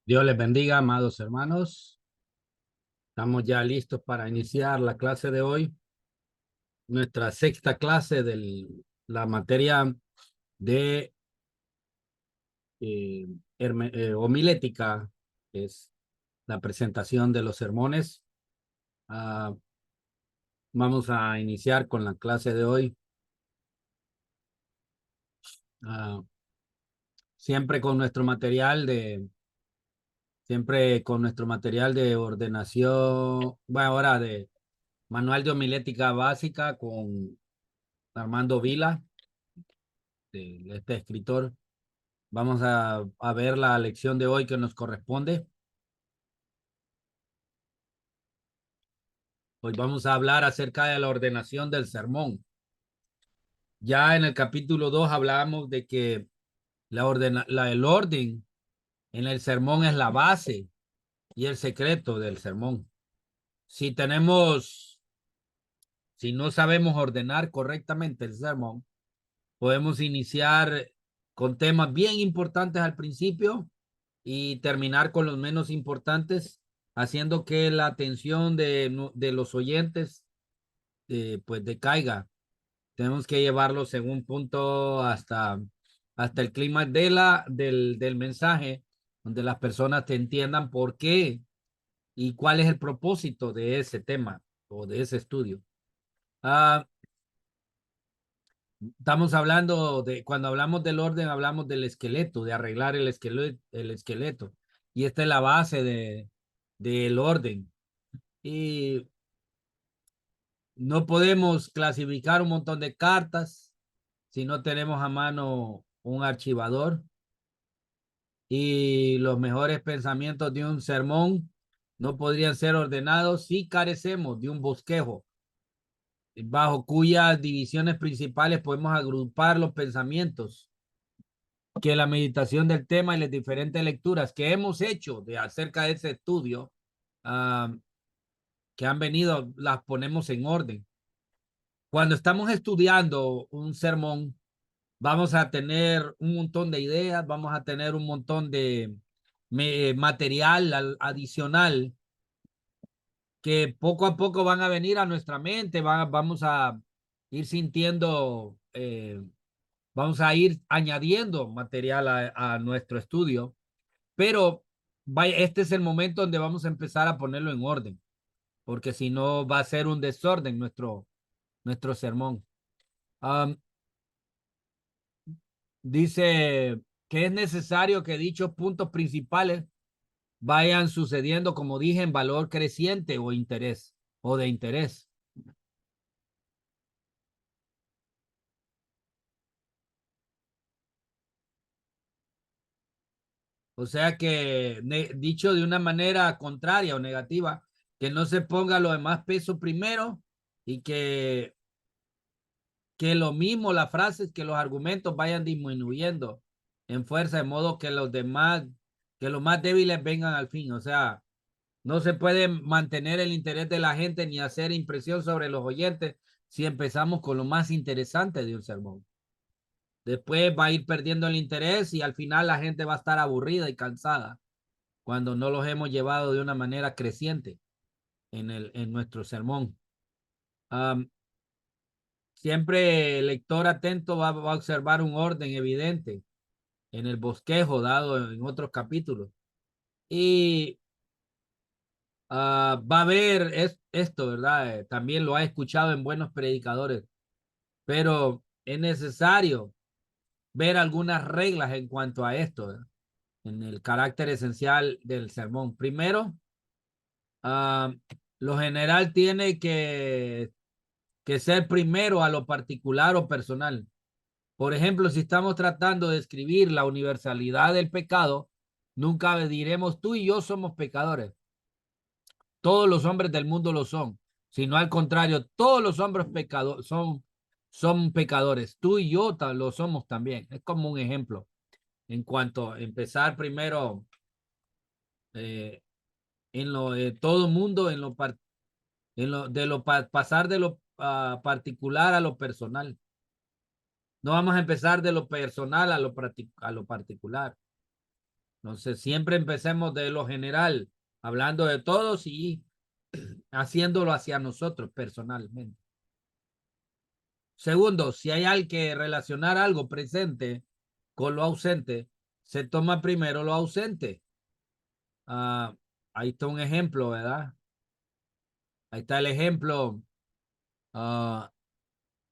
Dios les bendiga, amados hermanos. Estamos ya listos para iniciar la clase de hoy, nuestra sexta clase de la materia de eh, homilética, que es la presentación de los sermones. Ah, Vamos a iniciar con la clase de hoy, ah, siempre con nuestro material de ordenación, bueno, ahora de manual de homilética básica con Armando Vila, de este escritor. Vamos a ver la lección de hoy que nos corresponde. Hoy vamos a hablar acerca de la ordenación del sermón. Ya en el capítulo 2 hablamos de que el orden en el sermón es la base y el secreto del sermón. Si si no sabemos ordenar correctamente el sermón, podemos iniciar con temas bien importantes al principio y terminar con los menos importantes, haciendo que la atención de los oyentes pues decaiga. Tenemos que llevarlos en un punto hasta el clima del mensaje, donde las personas te entiendan por qué y cuál es el propósito de ese tema o de ese estudio. Ah, Estamos hablando cuando hablamos del orden, hablamos del esqueleto, de arreglar el esqueleto. Y esta es la base del orden. Y no podemos clasificar un montón de cartas si no tenemos a mano un archivador. Y los mejores pensamientos de un sermón no podrían ser ordenados si carecemos de un bosquejo, bajo cuyas divisiones principales podemos agrupar los pensamientos que la meditación del tema y las diferentes lecturas que hemos hecho acerca de ese estudio, uh, que han venido, las ponemos en orden. Cuando estamos estudiando un sermón, vamos a tener un montón de ideas, vamos a tener un montón de material adicional que poco a poco van a venir a nuestra mente, vamos a ir sintiendo, vamos a ir añadiendo material a nuestro estudio, pero este es el momento donde vamos a empezar a ponerlo en orden, porque si no va a ser un desorden nuestro sermón. Um, Dice que es necesario que dichos puntos principales vayan sucediendo, como dije, en valor creciente o interés o de interés. O sea que, dicho de una manera contraria o negativa, que no se ponga lo demás peso primero y que lo mismo las frases, que los argumentos vayan disminuyendo en fuerza, de modo que que los más débiles vengan al fin. O sea, no se puede mantener el interés de la gente ni hacer impresión sobre los oyentes si empezamos con lo más interesante de un sermón. Después va a ir perdiendo el interés y al final la gente va a estar aburrida y cansada cuando no los hemos llevado de una manera creciente en nuestro sermón. Um, Siempre el lector atento va a observar un orden evidente en el bosquejo dado en otros capítulos. Y va a ver esto, ¿verdad? También lo ha escuchado en buenos predicadores, pero es necesario ver algunas reglas en cuanto a esto, ¿verdad? En el carácter esencial del sermón. Primero, uh, lo general tiene que ser primero a lo particular o personal. Por ejemplo, si estamos tratando de escribir la universalidad del pecado, nunca diremos tú y yo somos pecadores. Todos los hombres del mundo lo son, sino al contrario, todos los hombres son pecadores. Tú y yo lo somos también. Es como un ejemplo. En cuanto a empezar primero eh, en lo de todo mundo, pasar de lo particular a lo personal. No vamos a empezar de lo personal a lo particular. Entonces, siempre empecemos de lo general, hablando de todos y haciéndolo hacia nosotros personalmente. Segundo, si hay al que relacionar algo presente con lo ausente, se toma primero lo ausente. Ahí está un ejemplo, ¿verdad? Ahí está el ejemplo. Ah,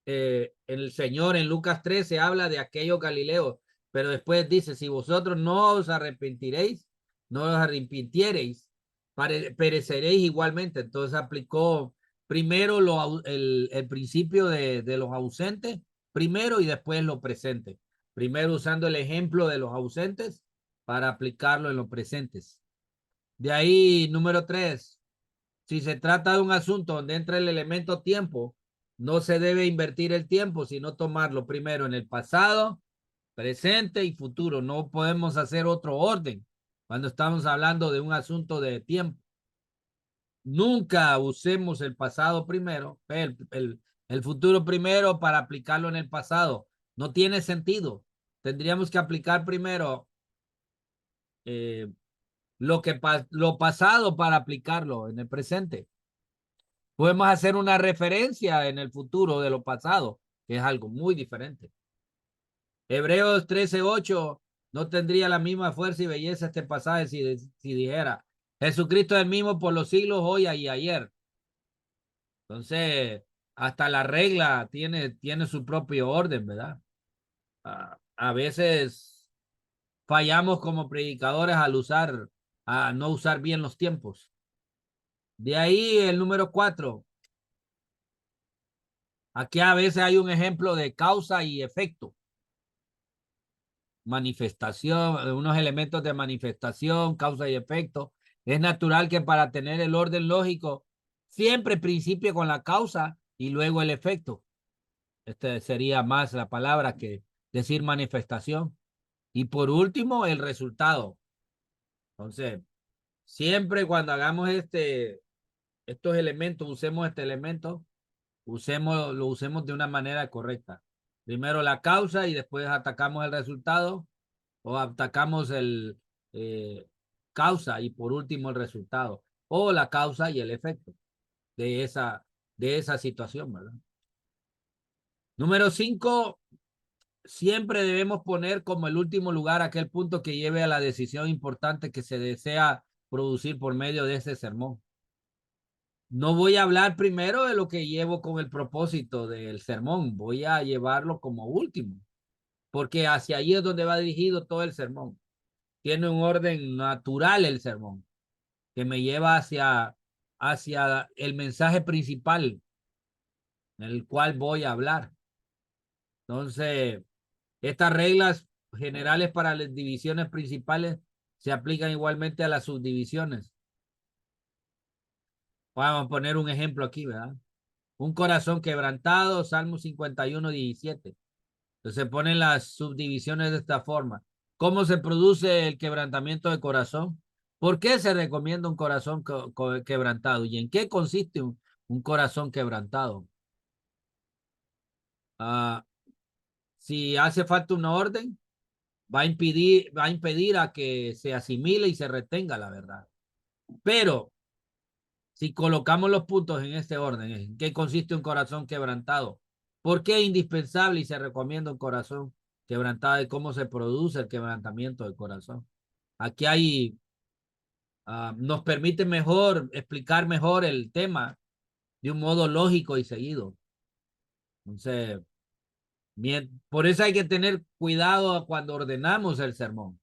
el Señor en Lucas 13 habla de aquellos Galileos, pero después dice, si vosotros no os arrepentiréis, no os arrepintiereis, pereceréis igualmente. Entonces aplicó primero el principio de los ausentes, primero y después lo presente. Primero usando el ejemplo de los ausentes para aplicarlo en los presentes. De ahí, número 3, si se trata de un asunto donde entra el elemento tiempo, no se debe invertir el tiempo, sino tomarlo primero en el pasado, presente y futuro. No podemos hacer otro orden cuando estamos hablando de un asunto de tiempo. Nunca usemos el pasado primero, el futuro primero para aplicarlo en el pasado. No tiene sentido. Tendríamos que aplicar primero eh, lo pasado para aplicarlo en el presente. Podemos hacer una referencia en el futuro de lo pasado, que es algo muy diferente. Hebreos 13:8 no tendría la misma fuerza y belleza este pasaje si dijera, Jesucristo es el mismo por los siglos, hoy y ayer. Entonces, hasta la regla tiene su propio orden, ¿verdad? A veces fallamos como predicadores a no usar bien los tiempos. De ahí el número 4. Aquí a veces hay un ejemplo de causa y efecto. Manifestación, unos elementos de manifestación, causa y efecto. Es natural que para tener el orden lógico, siempre principie con la causa y luego el efecto. Este sería más la palabra que decir manifestación. Y por último, el resultado. Entonces, siempre cuando hagamos estos elementos, usemos este elemento, lo usemos de una manera correcta. Primero la causa y después atacamos el resultado o atacamos el eh, causa y por último el resultado o la causa y el efecto de esa situación, ¿verdad? Número 5, siempre debemos poner como el último lugar aquel punto que lleve a la decisión importante que se desea producir por medio de ese sermón. No voy a hablar primero de lo que llevo con el propósito del sermón, voy a llevarlo como último, porque hacia ahí es donde va dirigido todo el sermón. Tiene un orden natural el sermón, que me lleva hacia el mensaje principal en el cual voy a hablar. Entonces, estas reglas generales para las divisiones principales se aplican igualmente a las subdivisiones. Vamos a poner un ejemplo aquí, ¿verdad? Un corazón quebrantado, Salmo 51:17. Entonces se ponen las subdivisiones de esta forma. ¿Cómo se produce el quebrantamiento de corazón? ¿Por qué se recomienda un corazón quebrantado? ¿Y en qué consiste un corazón quebrantado? Ah, si hace falta una orden, va a impedir a que se asimile y se retenga la verdad. Pero si colocamos los puntos en este orden, ¿en qué consiste un corazón quebrantado? ¿Por qué es indispensable y se recomienda un corazón quebrantado y cómo se produce el quebrantamiento del corazón? Aquí nos permite explicar mejor el tema de un modo lógico y seguido. Entonces, por eso hay que tener cuidado cuando ordenamos el sermón.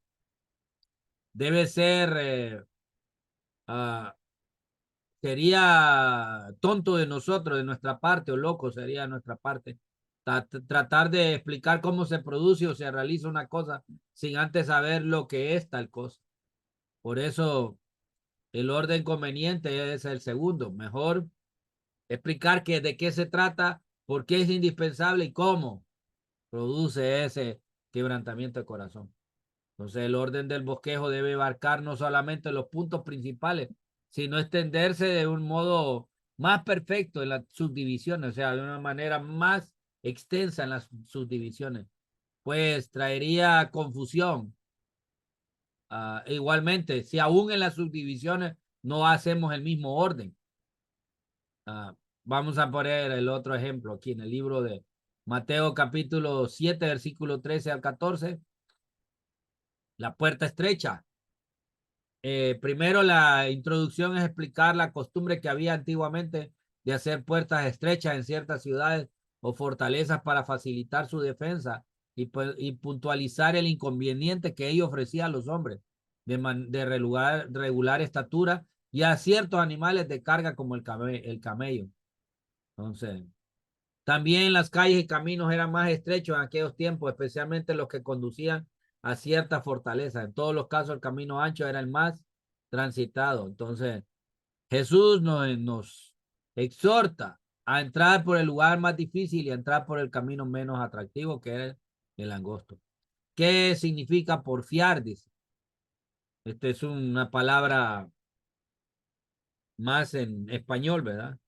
Debe ser ah, sería tonto de nosotros, de nuestra parte, o loco sería de nuestra parte, tratar de explicar cómo se produce o se realiza una cosa sin antes saber lo que es tal cosa. Por eso el orden conveniente es el segundo. Mejor explicar de qué se trata, por qué es indispensable y cómo produce ese quebrantamiento de corazón. Entonces el orden del bosquejo debe abarcar no solamente los puntos principales, sino extenderse de un modo más perfecto en las subdivisiones, o sea, de una manera más extensa en las subdivisiones. Pues traería confusión igualmente, si aún en las subdivisiones no hacemos el mismo orden. Vamos a poner el otro ejemplo aquí en el libro de Mateo capítulo 7, versículo 13 al 14. La puerta estrecha. Primero la introducción es explicar la costumbre que había antiguamente de hacer puertas estrechas en ciertas ciudades o fortalezas para facilitar su defensa y puntualizar el inconveniente que ello ofrecía a los hombres de regular estatura y a ciertos animales de carga como el camello. Entonces, también las calles y caminos eran más estrechos en aquellos tiempos, especialmente los que conducían a cierta fortaleza. En todos los casos, el camino ancho era el más transitado. Entonces, Jesús nos exhorta a entrar por el lugar más difícil y a entrar por el camino menos atractivo, que es el angosto. ¿Qué significa porfiar? Dice. Esta es una palabra más en español, ¿verdad?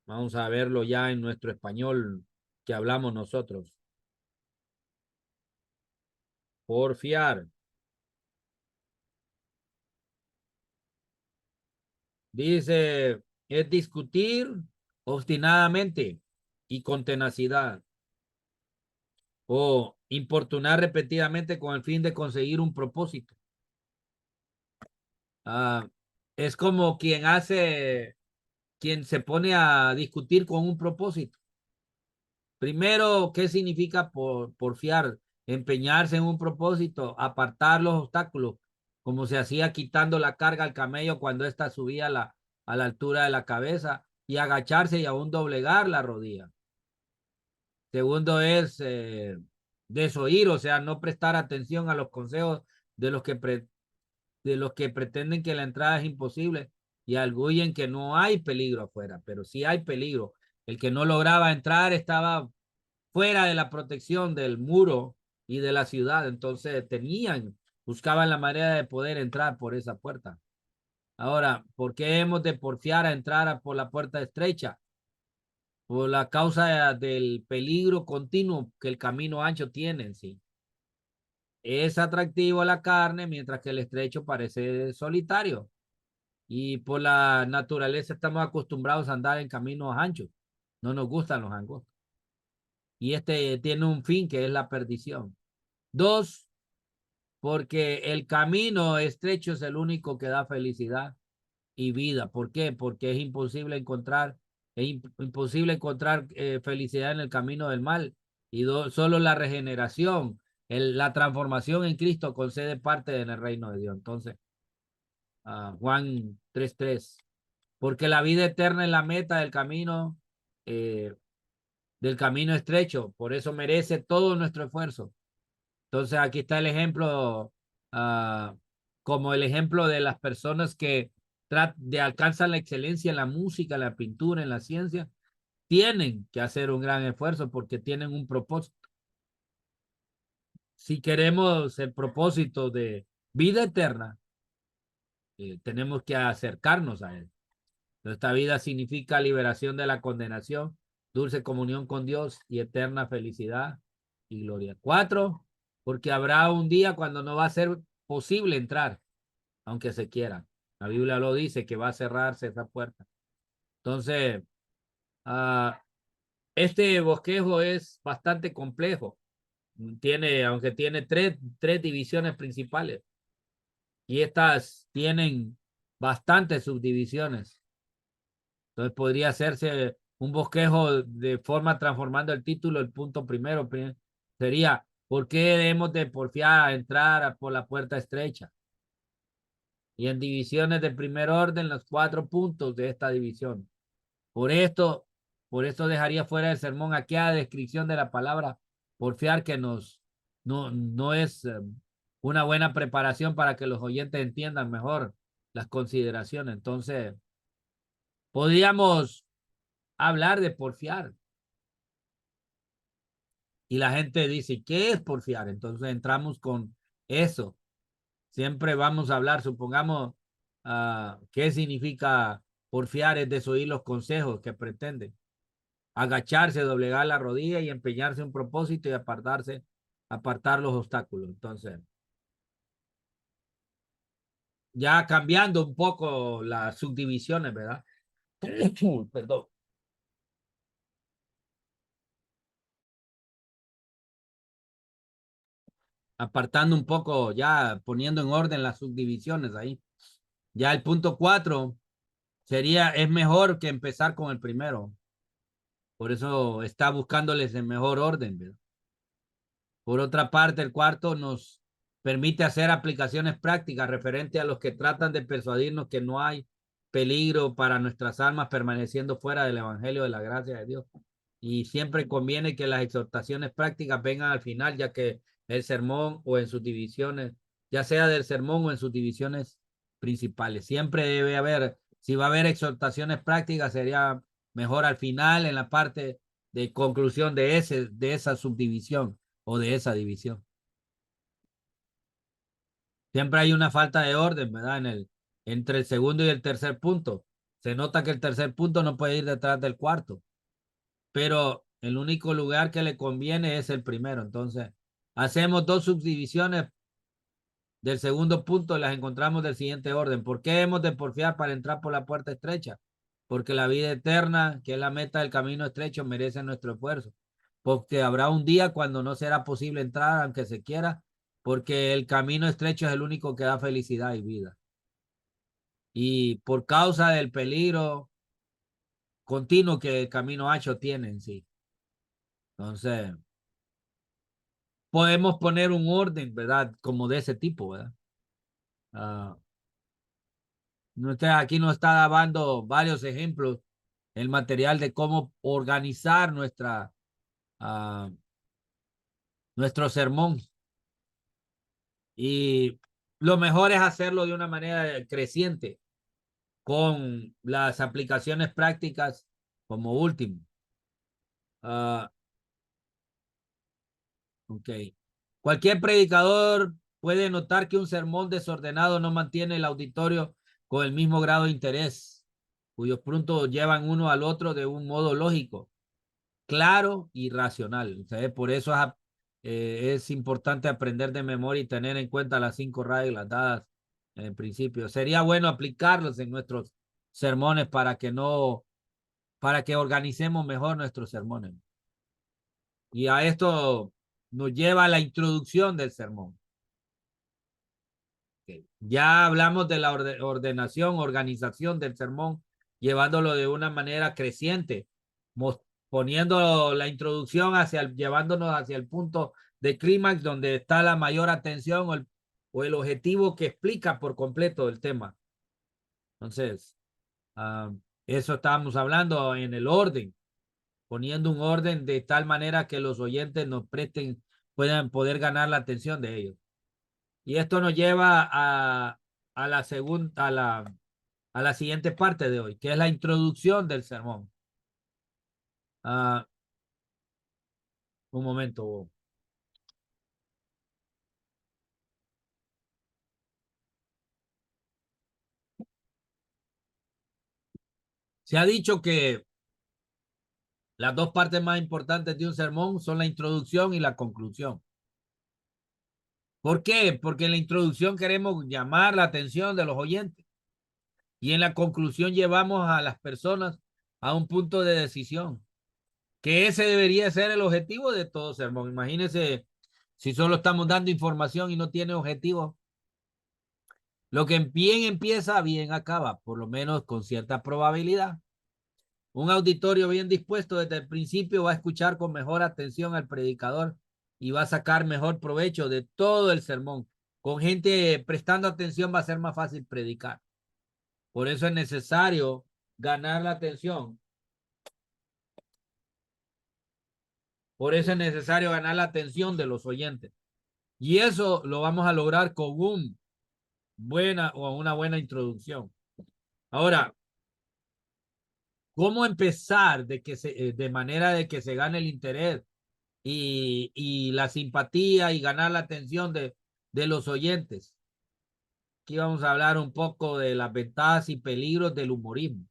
Vamos a verlo ya en nuestro español que hablamos nosotros. Porfiar. Dice, es discutir obstinadamente y con tenacidad o importunar repetidamente con el fin de conseguir un propósito. Ah, es como quien se pone a discutir con un propósito. Primero, ¿qué significa porfiar? Empeñarse en un propósito, apartar los obstáculos, como se hacía quitando la carga al camello cuando ésta subía a la altura de la cabeza, y agacharse y aún doblegar la rodilla. Segundo es desoír, o sea, no prestar atención a los consejos de de los que pretenden que la entrada es imposible y arguyen que no hay peligro afuera, pero sí hay peligro. El que no lograba entrar estaba fuera de la protección del muro y de la ciudad, entonces buscaban la manera de poder entrar por esa puerta. Ahora, ¿por qué hemos de porfiar a entrar por la puerta estrecha? Por la causa del peligro continuo que el camino ancho tiene en sí. Es atractivo a la carne, mientras que el estrecho parece solitario. Y por la naturaleza estamos acostumbrados a andar en caminos anchos. No nos gustan los angostos. Y este tiene un fin que es la perdición. Dos, porque el camino estrecho es el único que da felicidad y vida. ¿Por qué? Porque imposible encontrar felicidad en el camino del mal. Y solo la regeneración, la transformación en Cristo concede parte en el reino de Dios. Entonces, Juan 3:3. Porque la vida eterna es la meta eh, del camino estrecho. Por eso merece todo nuestro esfuerzo. Entonces aquí está el ejemplo, ah, como el ejemplo de las personas que alcanzan la excelencia en la música, en la pintura, en la ciencia, tienen que hacer un gran esfuerzo porque tienen un propósito. Si queremos el propósito de vida eterna, tenemos que acercarnos a él. Esta vida significa liberación de la condenación, dulce comunión con Dios y eterna felicidad y gloria. 4, porque habrá un día cuando no va a ser posible entrar, aunque se quiera. La Biblia lo dice que va a cerrarse esa puerta. Entonces, ah, este bosquejo es bastante complejo. Aunque tiene tres divisiones principales y estas tienen bastantes subdivisiones. Entonces podría hacerse un bosquejo de forma transformando el título. El punto primero sería, ¿por qué debemos de porfiar a entrar por la puerta estrecha? Y en divisiones de primer orden, los 4 puntos de esta división. Por esto, por esto dejaría fuera del sermón aquella descripción de la palabra porfiar que no es una buena preparación para que los oyentes entiendan mejor las consideraciones. Entonces, podríamos hablar de porfiar. Y la gente dice, ¿qué es porfiar? Entonces entramos con eso. Siempre vamos a hablar, supongamos, ¿qué significa porfiar? Es desoír los consejos que pretenden. Agacharse, doblegar la rodilla y empeñarse en un propósito y apartar los obstáculos. Entonces, ya cambiando un poco las subdivisiones, ¿verdad? Perdón. Apartando un poco, ya poniendo en orden las subdivisiones ahí. Ya el punto 4 sería, es mejor que empezar con el primero. Por eso está buscándoles el mejor orden, ¿verdad? Por otra parte, el cuarto nos permite hacer aplicaciones prácticas referente a los que tratan de persuadirnos que no hay peligro para nuestras almas permaneciendo fuera del evangelio de la gracia de Dios. Y siempre conviene que las exhortaciones prácticas vengan al final, ya que el sermón o en sus divisiones, ya sea del sermón o en sus divisiones principales, siempre debe haber, si va a haber exhortaciones prácticas, sería mejor al final en la parte de conclusión de esa subdivisión o de esa división. Siempre hay una falta de orden, ¿verdad? Entre el segundo y el tercer punto. Se nota que el tercer punto no puede ir detrás del cuarto, pero el único lugar que le conviene es el primero. Entonces, hacemos dos subdivisiones del segundo punto y las encontramos del siguiente orden. ¿Por qué hemos de porfiar para entrar por la puerta estrecha? Porque la vida eterna, que es la meta del camino estrecho, merece nuestro esfuerzo. Porque habrá un día cuando no será posible entrar, aunque se quiera, porque el camino estrecho es el único que da felicidad y vida. Y por causa del peligro continuo que el camino ancho tiene en sí. Entonces, podemos poner un orden, ¿verdad? Como de ese tipo, ¿verdad? Uh, aquí nos está dando varios ejemplos el material de cómo organizar nuestro sermón. Y lo mejor es hacerlo de una manera creciente, con las aplicaciones prácticas como último. Ok. Cualquier predicador puede notar que un sermón desordenado no mantiene el auditorio con el mismo grado de interés, cuyos puntos llevan uno al otro de un modo lógico, claro y racional. Entonces, por eso es importante aprender de memoria y tener en cuenta las 5 reglas dadas en el principio. Sería bueno aplicarlos en nuestros sermones para que organicemos mejor nuestros sermones. Y a esto nos lleva a la introducción del sermón. Ya hablamos de la ordenación, organización del sermón, llevándolo de una manera creciente, poniendo la introducción llevándonos hacia el punto de clímax donde está la mayor atención o el objetivo que explica por completo el tema. Entonces, eso estábamos hablando en el orden, poniendo un orden de tal manera que los oyentes nos puedan poder ganar la atención de ellos. Y esto nos lleva a la segunda, a la siguiente parte de hoy, que es la introducción del sermón. Un momento. Se ha dicho que las dos partes más importantes de un sermón son la introducción y la conclusión. ¿Por qué? Porque en la introducción queremos llamar la atención de los oyentes y en la conclusión llevamos a las personas a un punto de decisión, que ese debería ser el objetivo de todo sermón. Imagínense si solo estamos dando información y no tiene objetivo. Lo que bien empieza, bien acaba, por lo menos con cierta probabilidad. Un auditorio bien dispuesto desde el principio va a escuchar con mejor atención al predicador y va a sacar mejor provecho de todo el sermón. Con gente prestando atención va a ser más fácil predicar. Por eso es necesario ganar la atención. Por eso es necesario ganar la atención de los oyentes. Y eso lo vamos a lograr con una buena introducción. Ahora, ¿cómo empezar de manera de que se gane el interés y la simpatía y ganar la atención de los oyentes? Aquí vamos a hablar un poco de las ventajas y peligros del humorismo.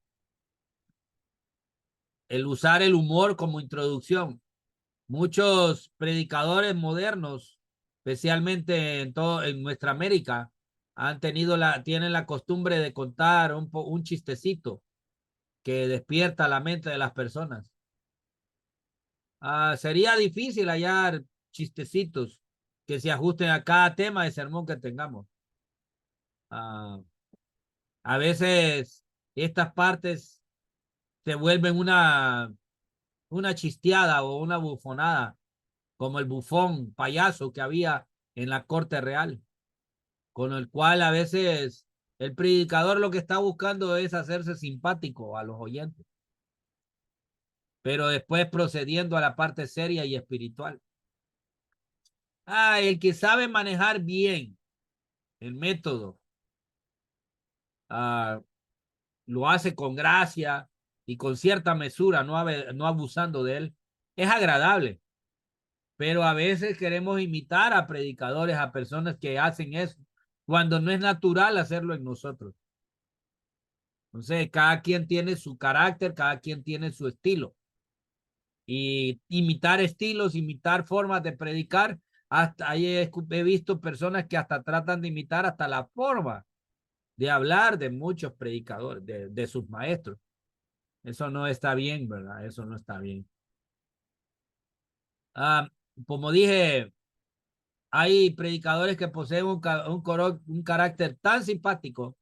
El usar el humor como introducción. Muchos predicadores modernos, especialmente en nuestra América, tienen la costumbre de contar un chistecito que despierta la mente de las personas. Sería difícil hallar chistecitos que se ajusten a cada tema de sermón que tengamos. Ah, a veces estas partes se vuelven una chisteada o una bufonada, como el bufón payaso que había en la corte real, con el cual a veces el predicador lo que está buscando es hacerse simpático a los oyentes, pero después procediendo a la parte seria y espiritual. El que sabe manejar bien el método, ah, lo hace con gracia y con cierta mesura, no abusando de él, es agradable. Pero a veces queremos imitar a predicadores, a personas que hacen eso, cuando no es natural hacerlo en nosotros. Entonces, cada quien tiene su carácter, cada quien tiene su estilo. Y imitar estilos, imitar formas de predicar, hasta ahí he visto personas que hasta tratan de imitar hasta la forma de hablar de muchos predicadores, de sus maestros. Eso no está bien, ¿verdad? Eso no está bien. Ah, como dije, hay predicadores que poseen un carácter tan simpático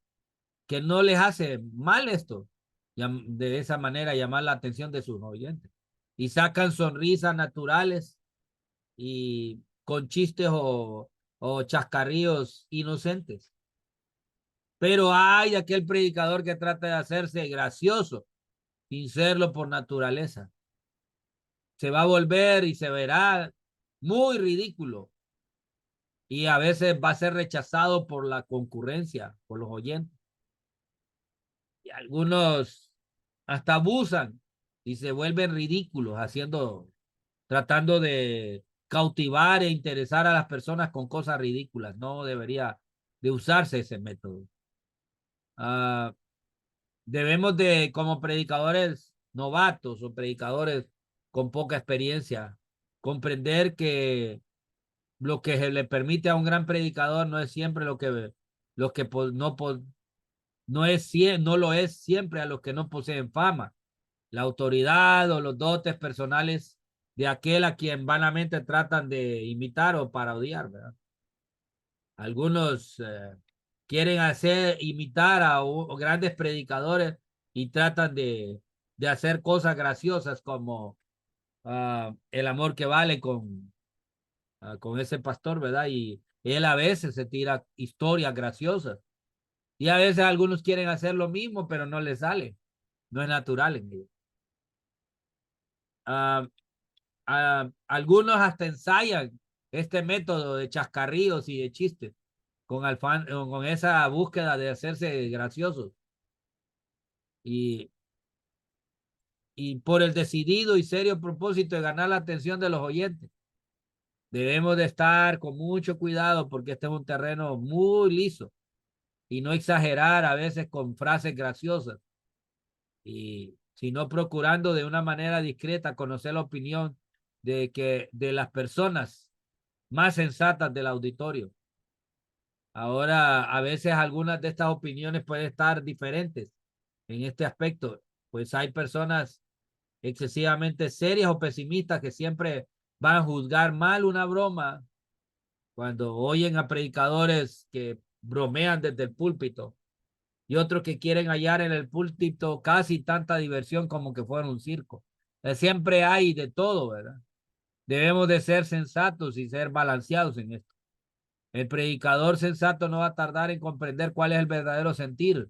que no les hace mal esto, de esa manera llamar la atención de sus oyentes. Y sacan sonrisas naturales y con chistes o chascarrillos inocentes. Pero hay aquel predicador que trata de hacerse gracioso sin serlo por naturaleza. Se va a volver y se verá muy ridículo y a veces va a ser rechazado por la concurrencia, por los oyentes. Y algunos hasta abusan y se vuelven ridículos tratando de cautivar e interesar a las personas con cosas ridículas. No debería de usarse ese método. Ah, Debemos de, como predicadores novatos o predicadores con poca experiencia, comprender que lo que se le permite a un gran predicador no es siempre lo que no es, no lo es siempre a los que no poseen fama, la autoridad o los dotes personales de aquel a quien vanamente tratan de imitar o parodiar, ¿verdad? Algunos quieren imitar a grandes predicadores y tratan de hacer cosas graciosas como el amor que vale con ese pastor, ¿verdad? Y él a veces se tira historias graciosas. Y a veces algunos quieren hacer lo mismo, pero no les sale. No es natural en ellos. Ah, Algunos hasta ensayan este método de chascarrillos y de chistes con esa búsqueda de hacerse graciosos. Y, y por el decidido y serio propósito de ganar la atención de los oyentes. Debemos de estar con mucho cuidado porque este es un terreno muy liso y no exagerar a veces con frases graciosas y sino procurando de una manera discreta conocer la opinión de las personas más sensatas del auditorio. Ahora, a veces algunas de estas opiniones pueden estar diferentes en este aspecto, pues hay personas excesivamente serias o pesimistas que siempre van a juzgar mal una broma cuando oyen a predicadores que bromean desde el púlpito y otros que quieren hallar en el púlpito casi tanta diversión como que fuera un circo. Siempre hay de todo, ¿verdad? Debemos de ser sensatos y ser balanceados en esto. El predicador sensato no va a tardar en comprender cuál es el verdadero sentir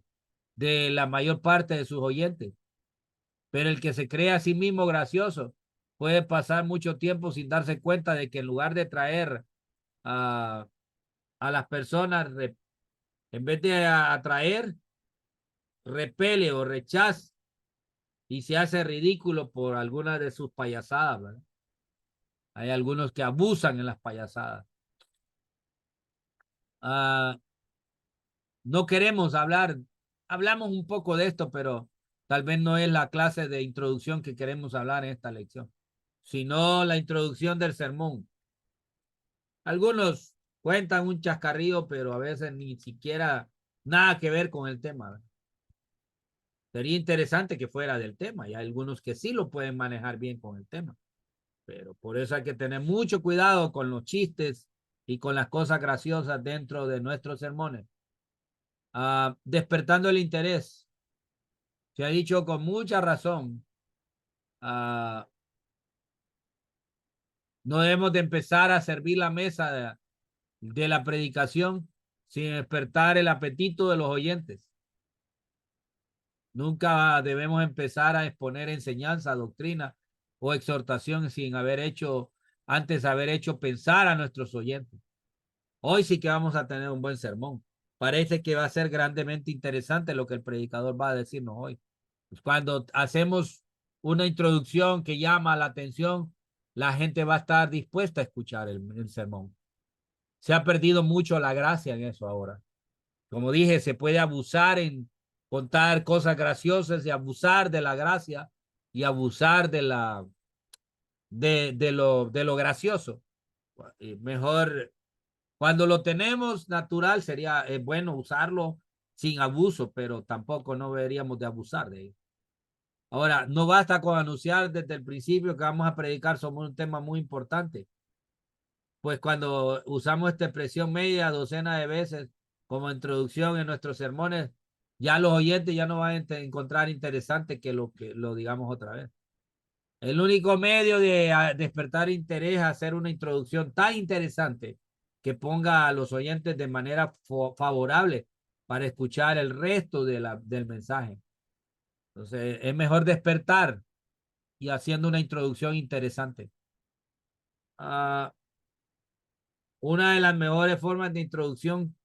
de la mayor parte de sus oyentes, pero el que se cree a sí mismo gracioso puede pasar mucho tiempo sin darse cuenta de que en lugar de traer a, a las personas, en vez de atraer, repele o rechaza y se hace ridículo por algunas de sus payasadas, ¿verdad? Hay algunos que abusan en las payasadas. Ah, no queremos hablamos un poco de esto, pero tal vez no es la clase de introducción que queremos hablar en esta lección, sino la introducción del sermón. Algunos cuentan un chascarrillo, pero a veces ni siquiera nada que ver con el tema, ¿verdad? Sería interesante que fuera del tema. Y hay algunos que sí lo pueden manejar bien con el tema. Pero por eso hay que tener mucho cuidado con los chistes y con las cosas graciosas dentro de nuestros sermones. Despertando el interés. Se ha dicho con mucha razón. ah, no debemos de empezar a servir la mesa de la predicación sin despertar el apetito de los oyentes. Nunca debemos empezar a exponer enseñanza, doctrina o exhortación sin antes haber hecho pensar a nuestros oyentes. Hoy sí que vamos a tener un buen sermón. Parece que va a ser grandemente interesante lo que el predicador va a decirnos hoy. Pues cuando hacemos una introducción que llama la atención, la gente va a estar dispuesta a escuchar el sermón. Se ha perdido mucho la gracia en eso ahora. Como dije, se puede abusar en contar cosas graciosas y abusar de la gracia y abusar de lo gracioso. Mejor cuando lo tenemos natural sería bueno usarlo sin abuso, pero tampoco no deberíamos de abusar de ello. Ahora, no basta con anunciar desde el principio que vamos a predicar sobre un tema muy importante. Pues cuando usamos esta expresión media docena de veces como introducción en nuestros sermones, ya los oyentes ya no van a encontrar interesante que lo digamos otra vez. El único medio de despertar interés es hacer una introducción tan interesante que ponga a los oyentes de manera favorable para escuchar el resto del mensaje. Entonces, es mejor despertar y haciendo una introducción interesante. Ah, una de las mejores formas de introducción,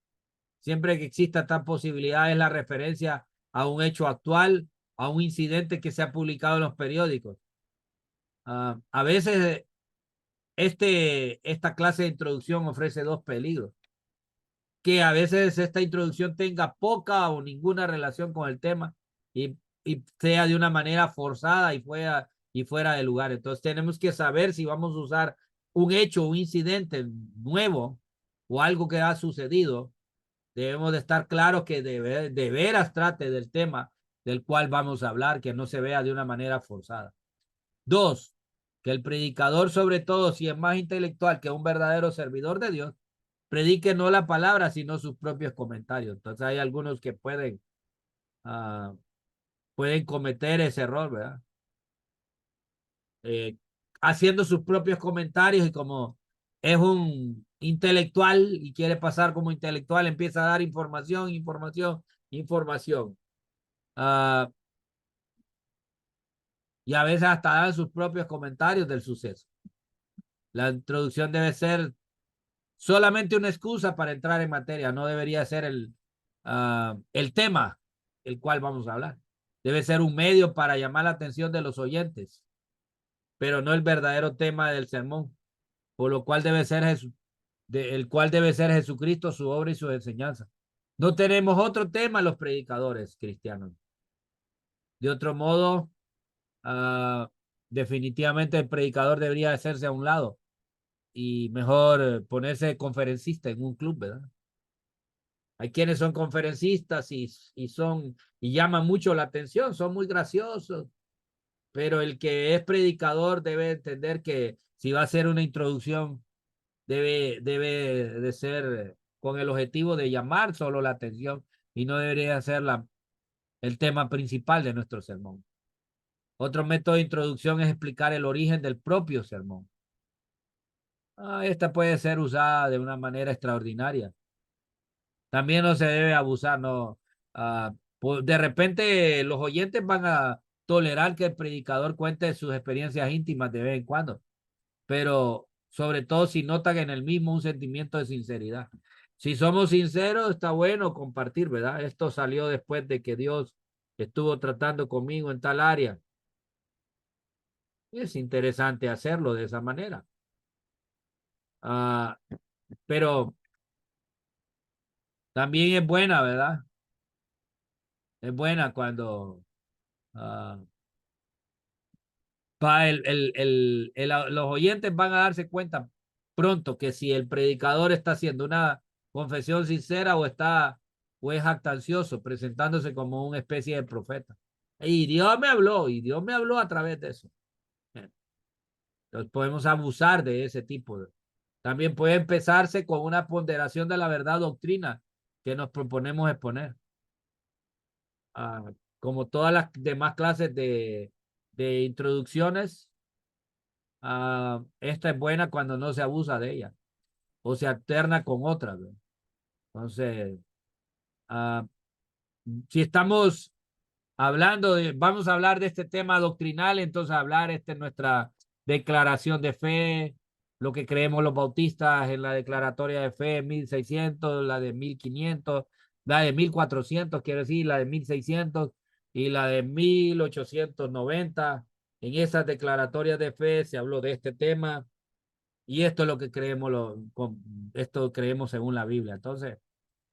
siempre que exista tal posibilidad, es la referencia a un hecho actual, a un incidente que se ha publicado en los periódicos. A veces esta clase de introducción ofrece dos peligros. Que a veces esta introducción tenga poca o ninguna relación con el tema y sea de una manera forzada y fuera de lugar. Entonces tenemos que saber si vamos a usar un hecho, un incidente nuevo o algo que ha sucedido. Debemos de estar claros que de veras trate del tema del cual vamos a hablar, que no se vea de una manera forzada. Dos, que el predicador, sobre todo si es más intelectual que un verdadero servidor de Dios, predique no la palabra, sino sus propios comentarios. Entonces hay algunos que uh, pueden cometer ese error, ¿verdad? Eh, haciendo sus propios comentarios y como es un intelectual y quiere pasar como intelectual, empieza a dar información, información, información. Uh, y a veces hasta dan sus propios comentarios del suceso. La introducción debe ser solamente una excusa para entrar en materia, no debería ser el tema el cual vamos a hablar. Debe ser un medio para llamar la atención de los oyentes, pero no el verdadero tema del sermón, por lo cual debe ser el cual debe ser Jesucristo, su obra y su enseñanza. No tenemos otro tema los predicadores cristianos. De otro modo, definitivamente el predicador debería hacerse a un lado y mejor ponerse conferencista en un club, ¿verdad? Hay quienes son conferencistas y llaman mucho la atención, son muy graciosos, pero el que es predicador debe entender que si va a hacer una introducción, debe de ser con el objetivo de llamar solo la atención y no debería ser el tema principal de nuestro sermón. Otro método de introducción es explicar el origen del propio sermón. Esta puede ser usada de una manera extraordinaria. También no se debe abusar, no. De repente los oyentes van a tolerar que el predicador cuente sus experiencias íntimas de vez en cuando, pero sobre todo si notan en el mismo un sentimiento de sinceridad. Si somos sinceros, está bueno compartir, ¿verdad? Esto salió después de que Dios estuvo tratando conmigo en tal área. Es interesante hacerlo de esa manera. Ah, pero también es buena, ¿verdad? Es buena cuando ah, los oyentes van a darse cuenta pronto que si el predicador está haciendo una confesión sincera o es jactancioso, presentándose como una especie de profeta. Y Dios me habló a través de eso. Entonces podemos abusar de ese tipo. También puede empezarse con una ponderación de la verdad doctrina que nos proponemos exponer. Como todas las demás clases de introducciones, esta es buena cuando no se abusa de ella o se alterna con otra, ¿no? Entonces, ah, si estamos vamos a hablar de este tema doctrinal, entonces hablar nuestra declaración de fe, lo que creemos los bautistas en la declaratoria de fe 1600, la de 1500, la de 1400, quiero decir, la de 1600 y la de 1890. En esas declaratorias de fe se habló de este tema y esto es lo que creemos, esto creemos según la Biblia. Entonces,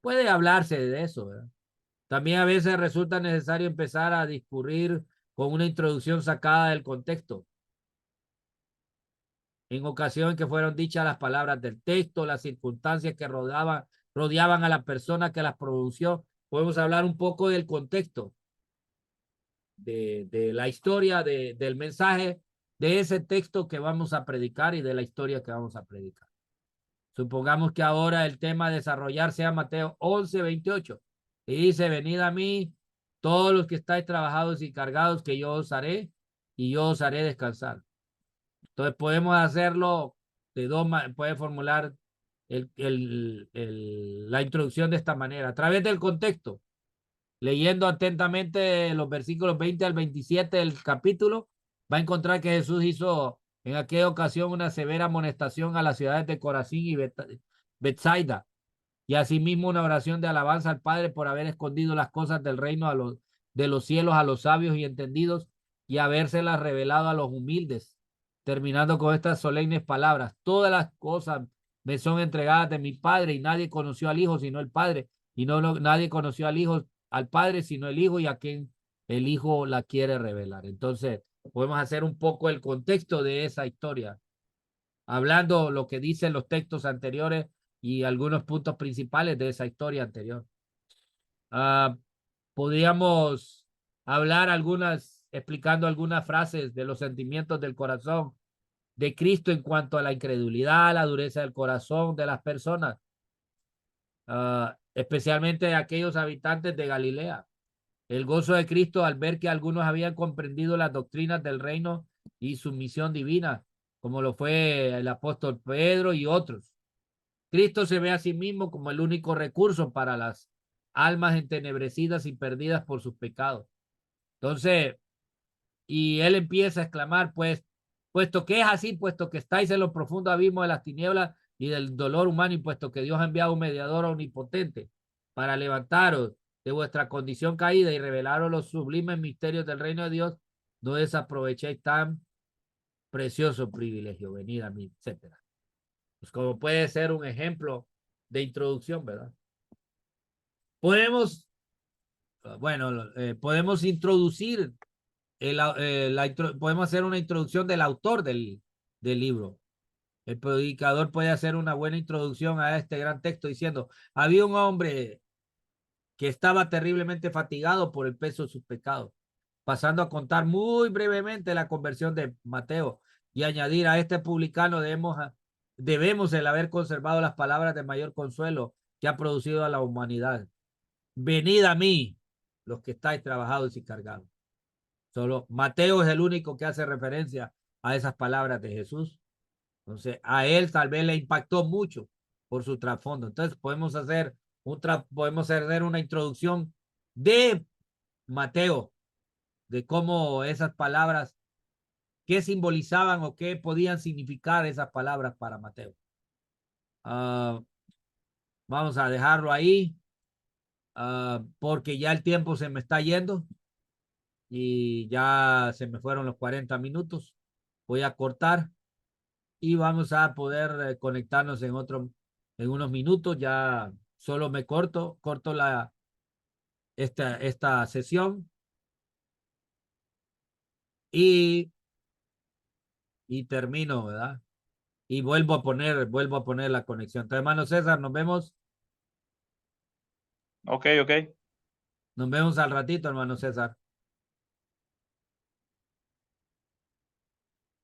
puede hablarse de eso, ¿verdad? También a veces resulta necesario empezar a discurrir con una introducción sacada del contexto. En ocasión que fueron dichas las palabras del texto, las circunstancias que rodeaban a la persona que las pronunció, podemos hablar un poco del contexto, de la historia, del mensaje, de ese texto que vamos a predicar y de la historia que vamos a predicar. Supongamos que ahora el tema a desarrollar sea Mateo 11:28. Y dice, venid a mí todos los que estáis trabajados y cargados, que yo os haré y yo os haré descansar. Entonces podemos hacerlo de dos maneras, puede formular la introducción de esta manera, a través del contexto, leyendo atentamente los versículos 20 al 27 del capítulo, va a encontrar que Jesús hizo en aquella ocasión una severa amonestación a las ciudades de Corazín y Betsaida, y asimismo una oración de alabanza al Padre por haber escondido las cosas del reino de los cielos a los sabios y entendidos y habérselas revelado a los humildes, terminando con estas solemnes palabras: todas las cosas me son entregadas de mi Padre y nadie conoció al Hijo sino el Padre, y nadie conoció al Padre sino el Hijo y a quien el Hijo la quiere revelar. Entonces, podemos hacer un poco el contexto de esa historia, hablando lo que dicen los textos anteriores y algunos puntos principales de esa historia anterior. Uh, Podríamos hablar explicando algunas frases de los sentimientos del corazón de Cristo en cuanto a la incredulidad, la dureza del corazón de las personas, especialmente de aquellos habitantes de Galilea. El gozo de Cristo al ver que algunos habían comprendido las doctrinas del reino y su misión divina, como lo fue el apóstol Pedro y otros. Cristo se ve a sí mismo como el único recurso para las almas entenebrecidas y perdidas por sus pecados. Entonces, y él empieza a exclamar, pues, puesto que es así, puesto que estáis en los profundos abismos de las tinieblas y del dolor humano, y puesto que Dios ha enviado un mediador omnipotente para levantaros de vuestra condición caída y revelaros los sublimes misterios del reino de Dios, no desaprovechéis tan precioso privilegio. Venid a mí, etcétera. Pues como puede ser un ejemplo de introducción, ¿verdad? Podemos, podemos introducir, podemos hacer una introducción del autor del libro. El predicador puede hacer una buena introducción a este gran texto diciendo, había un hombre que estaba terriblemente fatigado por el peso de sus pecados, pasando a contar muy brevemente la conversión de Mateo y añadir: a este publicano debemos el haber conservado las palabras de mayor consuelo que ha producido a la humanidad. Venid a mí, los que estáis trabajados y cargados. Solo Mateo es el único que hace referencia a esas palabras de Jesús. Entonces, a él tal vez le impactó mucho por su trasfondo. Entonces, podemos hacer una introducción de Mateo, de cómo esas palabras, qué simbolizaban o qué podían significar esas palabras para Mateo. Vamos a dejarlo ahí, porque ya el tiempo se me está yendo y ya se me fueron los 40 minutos. Voy a cortar y vamos a poder conectarnos en unos minutos. Ya solo me corto esta sesión y termino, ¿verdad? y vuelvo a poner la conexión. Entonces, hermano César, Ok, ok. nos vemos al ratito, hermano César.